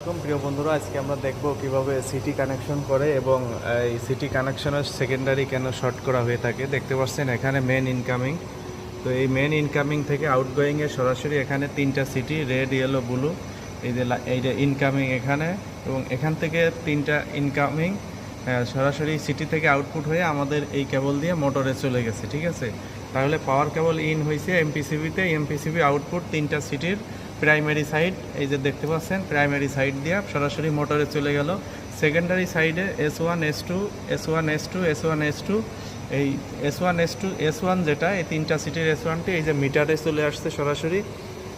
প্রিয় বন্ধুরা, আজকে আমরা দেখব কিভাবে সিটি কানেকশন করে এবং এই সিটি কানেকশনের সেকেন্ডারি কেন শর্ট করা হয়ে থাকে। দেখতে পাচ্ছেন এখানে মেন ইনকামিং, তো এই মেন ইনকামিং থেকে আউটগোয়িংয়ে সরাসরি এখানে তিনটা সিটি রেড, ইয়েলো, ব্লু, এই যে ইনকামিং এখানে, এবং এখান থেকে তিনটা ইনকামিং সরাসরি সিটি থেকে আউটপুট হয়ে আমাদের এই কেবল দিয়ে মোটরে চলে গেছে। ঠিক আছে, তাহলে পাওয়ার কেবল ইন হয়েছে এমপিসিবিতে, এমপিসিবি আউটপুট তিনটা সিটির প্রাইমারি সাইড, এই যে দেখতে পাচ্ছেন প্রাইমারি সাইড দিয়ে সরাসরি মোটরে চলে গেল। সেকেন্ডারি সাইডে S1 S2 S1 S2 S1 S2, এই S1 S2 S1 যেটা এই তিনটা সিটির S1টি এই যে মিটারে চলে আসছে সরাসরি।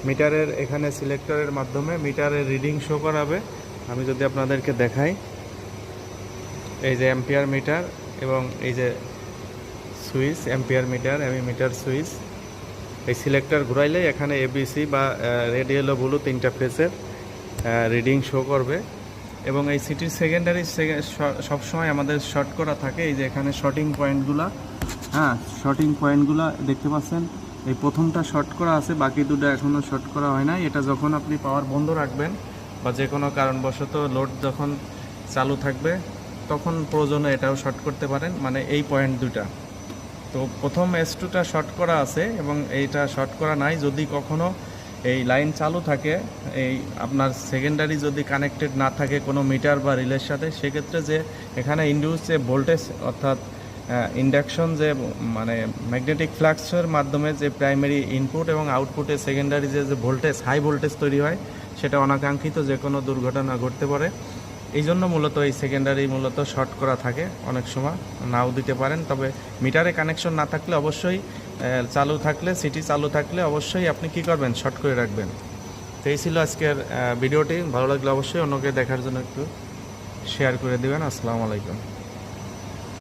মিটারের এখানে সিলেক্টরের মাধ্যমে মিটারের রিডিং শো করাবে। আমি যদি আপনাদেরকে দেখাই, এই যে অ্যাম্পিয়ার মিটার এবং এই যে switch ampere meter, meter switch, এই সিলেক্টর ঘুরাইলেই এখানে এবিসি বা রেড, ইয়েলো, ব্লু তিনটা ফেসের রিডিং শো করবে। এবং এই সিটির সেকেন্ডারি সবসময় আমাদের শর্ট করা থাকে। এই যে এখানে শর্টিং পয়েন্টগুলো, শর্টিং পয়েন্টগুলো দেখতে পাচ্ছেন, এই প্রথমটা শর্ট করা আছে, বাকি দুটো এখনও শর্ট করা হয় না। এটা যখন আপনি পাওয়ার বন্ধ রাখবেন বা যে কোনো কারণবশত লোড যখন চালু থাকবে তখন প্রয়োজনে এটাও শর্ট করতে পারেন, মানে এই পয়েন্ট দুটা। তো প্রথম S2টা শর্ট করা আছে এবং এইটা শর্ট করা নাই। যদি কখনো এই লাইন চালু থাকে, এই আপনার সেকেন্ডারি যদি কানেক্টেড না থাকে কোনো মিটার বা রিলের সাথে, সেক্ষেত্রে যে এখানে ইন্ডিউস যে ভোল্টেজ অর্থাৎ ইন্ডাকশন যে মানে ম্যাগনেটিক ফ্লাক্সের মাধ্যমে যে প্রাইমারি ইনপুট এবং আউটপুটে সেকেন্ডারি যে ভোল্টেজ, হাই ভোল্টেজ তৈরি হয়, সেটা অনাকাঙ্ক্ষিত যে কোনো দুর্ঘটনা ঘটতে পারে। এই জন্য মূলত এই সেকেন্ডারি মূলত শর্ট করা থাকে, অনেক সময় নাও দিতে পারেন। তবে মিটারে কানেকশন না থাকলে অবশ্যই চালু থাকলে, সিটি চালু থাকলে অবশ্যই আপনি কি করবেন, শর্ট করে রাখবেন। তো এই ছিল আজকের ভিডিওটি। ভালো লাগলে অবশ্যই অন্যকে দেখার জন্য একটু শেয়ার করে দেবেন। আসসালামু আলাইকুম।